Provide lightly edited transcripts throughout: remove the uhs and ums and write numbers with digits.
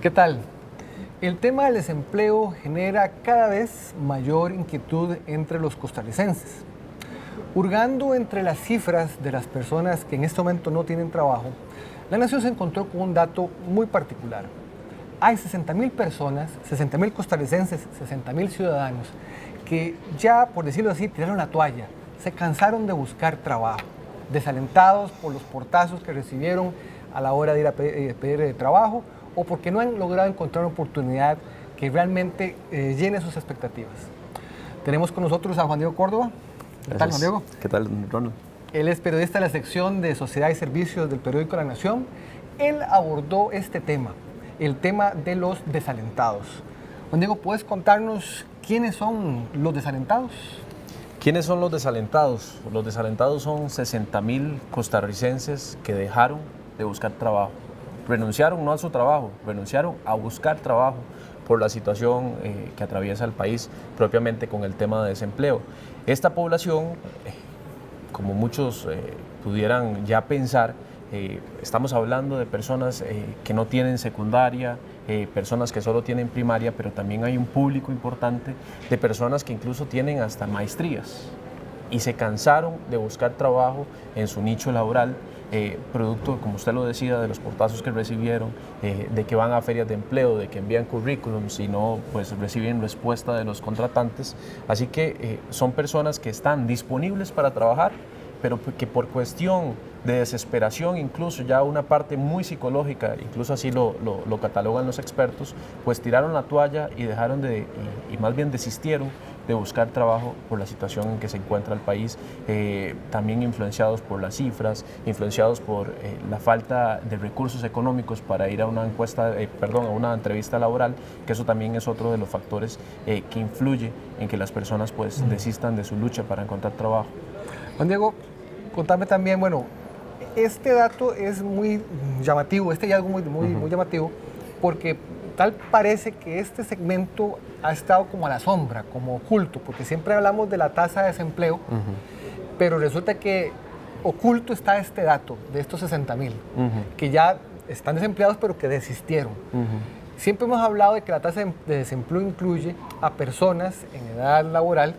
¿Qué tal? El tema del desempleo genera cada vez mayor inquietud entre los costarricenses. Hurgando entre las cifras de las personas que en este momento no tienen trabajo, la Nación se encontró con un dato muy particular. Hay 60.000 personas, 60.000 costarricenses, 60.000 ciudadanos que ya, por decirlo así, tiraron la toalla, se cansaron de buscar trabajo, desalentados por los portazos que recibieron a la hora de ir a pedir trabajo o porque no han logrado encontrar una oportunidad que realmente llene sus expectativas. Tenemos con nosotros a Juan Diego Córdoba. ¿Qué tal, Juan Diego? ¿Qué tal, Ronald? Él es periodista de la sección de Sociedad y Servicios del periódico La Nación. Él abordó este tema, el tema de los desalentados. Juan Diego, ¿puedes contarnos quiénes son los desalentados? ¿Quiénes son los desalentados? Los desalentados son 60.000 costarricenses que dejaron de buscar trabajo. Renunciaron no a su trabajo, renunciaron a buscar trabajo por la situación que atraviesa el país, propiamente con el tema de desempleo. Esta población, como muchos pudieran ya pensar, estamos hablando de personas que no tienen secundaria, personas que solo tienen primaria, pero también hay un público importante de personas que incluso tienen hasta maestrías y se cansaron de buscar trabajo en su nicho laboral, producto, como usted lo decía, de los portazos que recibieron, de que van a ferias de empleo, de que envían currículums y no pues, reciben respuesta de los contratantes. Así que son personas que están disponibles para trabajar, pero que por cuestión de desesperación, incluso ya una parte muy psicológica, incluso así lo catalogan los expertos, pues tiraron la toalla y dejaron y más bien desistieron de buscar trabajo por la situación en que se encuentra el país, también influenciados por las cifras, influenciados por la falta de recursos económicos para ir a una a una entrevista laboral, que eso también es otro de los factores que influye en que las personas pues desistan de su lucha para encontrar trabajo. Juan Diego, contame también, bueno, este dato es muy llamativo, este hallazgo muy llamativo, porque tal parece que este segmento ha estado como a la sombra, como oculto, porque siempre hablamos de la tasa de desempleo, pero resulta que oculto está este dato de estos 60.000, que ya están desempleados pero que desistieron. Siempre hemos hablado de que la tasa de desempleo incluye a personas en edad laboral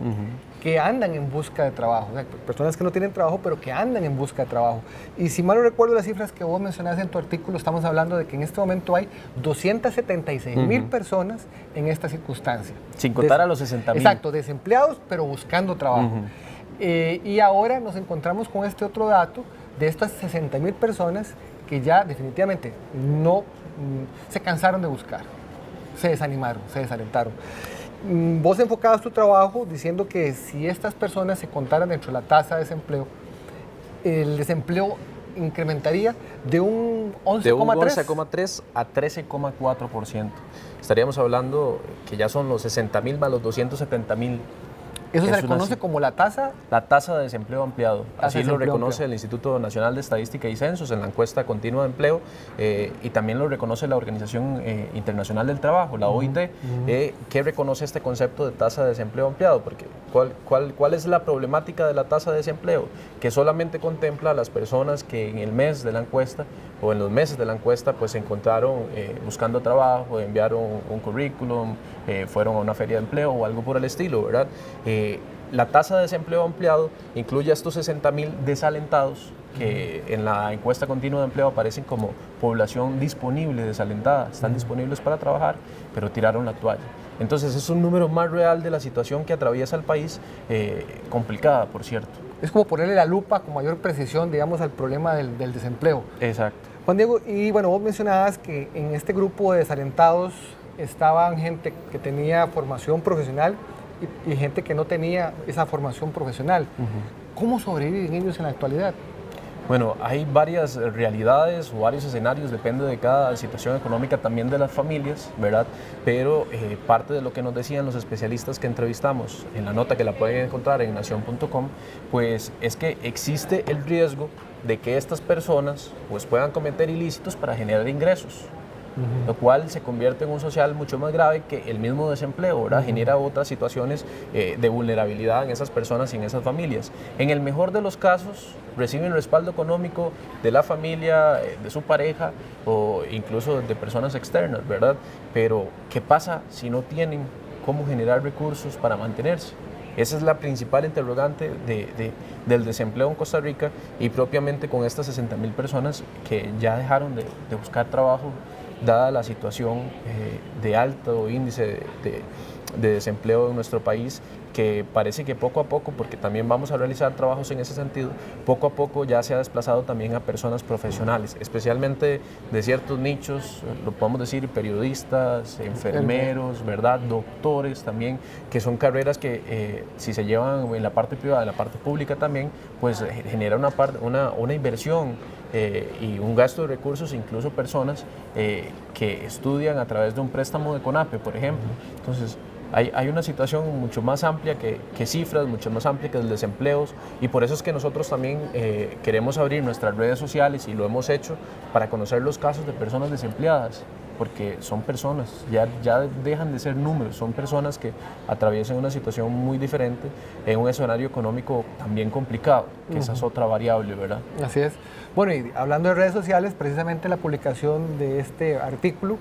que andan en busca de trabajo, o sea, personas que no tienen trabajo pero que andan en busca de trabajo. Y si mal no recuerdo las cifras que vos mencionaste en tu artículo, estamos hablando de que en este momento hay 276.000 personas en esta circunstancia. Sin contar a los 60.000. Exacto, desempleados pero buscando trabajo. Y ahora nos encontramos con este otro dato de estas 60.000 personas que ya definitivamente no se cansaron de buscar, se desanimaron, se desalentaron. Vos enfocabas tu trabajo diciendo que si estas personas se contaran dentro de la tasa de desempleo, el desempleo incrementaría de un 11,3%. De un 11,3 a 13,4%. Estaríamos hablando que ya son los 60.000 más los 270.000. Eso se reconoce como la tasa. La tasa de desempleo ampliado. Así lo reconoce el Instituto Nacional de Estadística y Censos en la encuesta continua de empleo y también lo reconoce la Organización Internacional del Trabajo, la OIT, que reconoce este concepto de tasa de desempleo ampliado. Porque ¿cuál es la problemática de la tasa de desempleo? Que solamente contempla a las personas que en el mes de la encuesta o en los meses de la encuesta pues se encontraron buscando trabajo, enviaron un currículum, fueron a una feria de empleo o algo por el estilo, ¿verdad? La tasa de desempleo ampliado incluye a estos 60.000 desalentados que en la encuesta continua de empleo aparecen como población disponible, desalentada, están disponibles para trabajar, pero tiraron la toalla. Entonces es un número más real de la situación que atraviesa el país, complicada, por cierto. Es como ponerle la lupa con mayor precisión, digamos, al problema del desempleo. Exacto. Juan Diego, y bueno, vos mencionabas que en este grupo de desalentados estaban gente que tenía formación profesional y gente que no tenía esa formación profesional. ¿Cómo sobreviven ellos en la actualidad? Bueno, hay varias realidades o varios escenarios, depende de cada situación económica también de las familias, ¿verdad? Pero parte de lo que nos decían los especialistas que entrevistamos en la nota que la pueden encontrar en nacion.com, pues es que existe el riesgo de que estas personas pues puedan cometer ilícitos para generar ingresos. lo cual se convierte en un social mucho más grave que el mismo desempleo, ¿verdad? Genera otras situaciones de vulnerabilidad en esas personas y en esas familias. En el mejor de los casos, reciben respaldo económico de la familia, de su pareja o incluso de personas externas, ¿verdad? Pero, ¿qué pasa si no tienen cómo generar recursos para mantenerse? Esa es la principal interrogante del desempleo en Costa Rica y propiamente con estas 60.000 personas que ya dejaron de buscar trabajo dada la situación de alto índice de desempleo en nuestro país, que parece que poco a poco, porque también vamos a realizar trabajos en ese sentido, poco a poco ya se ha desplazado también a personas profesionales, especialmente de ciertos nichos, lo podemos decir, periodistas, enfermeros, ¿verdad? Doctores también, que son carreras que si se llevan en la parte privada, en la parte pública también, pues genera una inversión y un gasto de recursos, incluso personas que estudian a través de un préstamo de CONAPE, por ejemplo. Entonces, hay una situación mucho más amplia que cifras, mucho más amplia que el desempleo, y por eso es que nosotros también queremos abrir nuestras redes sociales, y lo hemos hecho, para conocer los casos de personas desempleadas, porque son personas, ya dejan de ser números, son personas que atraviesan una situación muy diferente en un escenario económico también complicado, que esa es otra variable, ¿verdad? Así es. Bueno, y hablando de redes sociales, precisamente la publicación de este artículo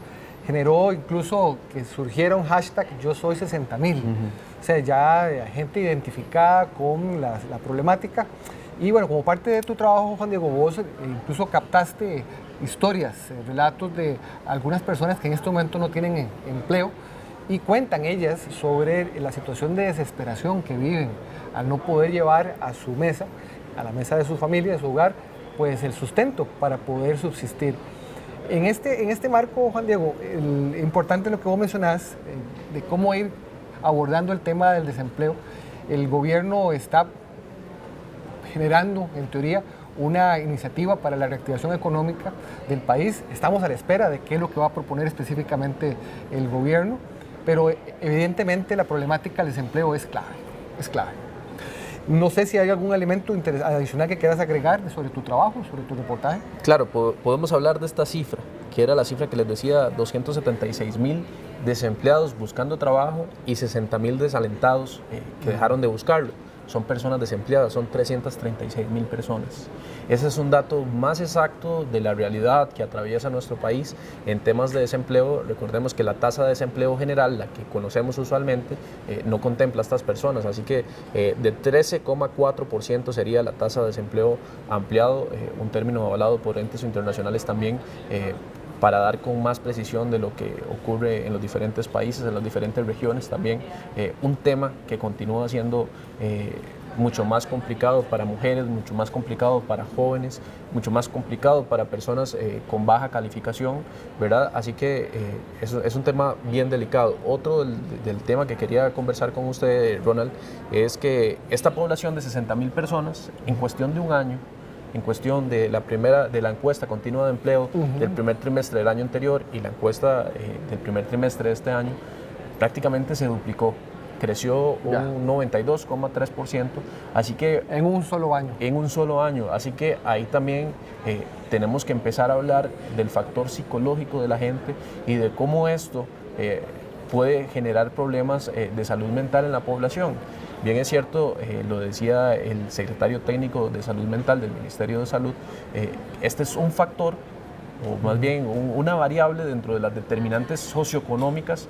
generó incluso que surgiera un hashtag Yo Soy 60.000. O sea, ya gente identificada con la problemática. Y bueno, como parte de tu trabajo, Juan Diego, vos incluso captaste historias, relatos de algunas personas que en este momento no tienen empleo, y cuentan ellas sobre la situación de desesperación que viven al no poder llevar a su mesa, a la mesa de su familia, de su hogar, pues el sustento para poder subsistir. En este marco, Juan Diego, importante lo que vos mencionás, de cómo ir abordando el tema del desempleo. El gobierno está generando, en teoría, una iniciativa para la reactivación económica del país. Estamos a la espera de qué es lo que va a proponer específicamente el gobierno, pero evidentemente la problemática del desempleo es clave, es clave. No sé si hay algún elemento adicional que quieras agregar sobre tu trabajo, sobre tu reportaje. Claro, podemos hablar de esta cifra, que era la cifra que les decía, 276.000 desempleados buscando trabajo y 60.000 desalentados que dejaron de buscarlo. Son personas desempleadas, son 336.000 personas. Ese es un dato más exacto de la realidad que atraviesa nuestro país en temas de desempleo. Recordemos que la tasa de desempleo general, la que conocemos usualmente, no contempla a estas personas, así que de 13,4% sería la tasa de desempleo ampliado, un término avalado por entes internacionales también, para dar con más precisión de lo que ocurre en los diferentes países, en las diferentes regiones también, un tema que continúa siendo mucho más complicado para mujeres, mucho más complicado para jóvenes, mucho más complicado para personas con baja calificación, ¿verdad? Así que es un tema bien delicado. Otro del tema que quería conversar con usted, Ronald, es que esta población de 60.000 personas, en cuestión de un año, en cuestión de la encuesta continua de empleo del primer trimestre del año anterior y la encuesta del primer trimestre de este año, prácticamente se duplicó, creció un 92,3%, así que... En un solo año. En un solo año, así que ahí también tenemos que empezar a hablar del factor psicológico de la gente y de cómo esto puede generar problemas de salud mental en la población. Bien es cierto, lo decía el secretario técnico de Salud Mental del Ministerio de Salud, este es un factor, o más bien una variable dentro de las determinantes socioeconómicas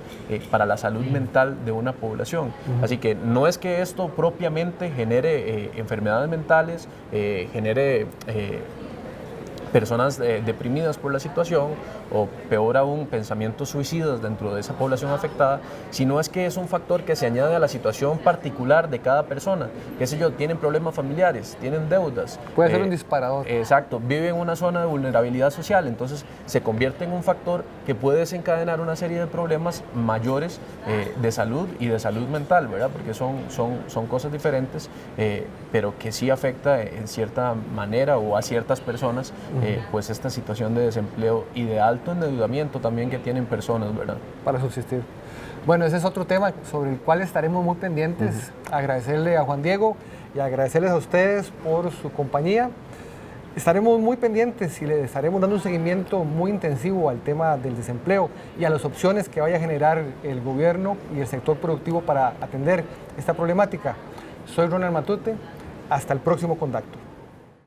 para la salud mental de una población. Así que no es que esto propiamente genere enfermedades mentales, genere personas deprimidas por la situación o peor aún pensamientos suicidas dentro de esa población afectada, sino es que es un factor que se añade a la situación particular de cada persona. Qué sé yo, tienen problemas familiares, tienen deudas. Puede ser un disparador. Exacto, vive en una zona de vulnerabilidad social, entonces se convierte en un factor que puede desencadenar una serie de problemas mayores de salud y de salud mental, ¿verdad? Porque son cosas diferentes, pero que sí afecta en cierta manera o a ciertas personas, pues esta situación de desempleo y de alto endeudamiento también que tienen personas, ¿verdad? Para subsistir. Bueno, ese es otro tema sobre el cual estaremos muy pendientes. Agradecerle a Juan Diego y agradecerles a ustedes por su compañía. Estaremos muy pendientes y le estaremos dando un seguimiento muy intensivo al tema del desempleo y a las opciones que vaya a generar el gobierno y el sector productivo para atender esta problemática. Soy Ronald Matute, hasta el próximo contacto.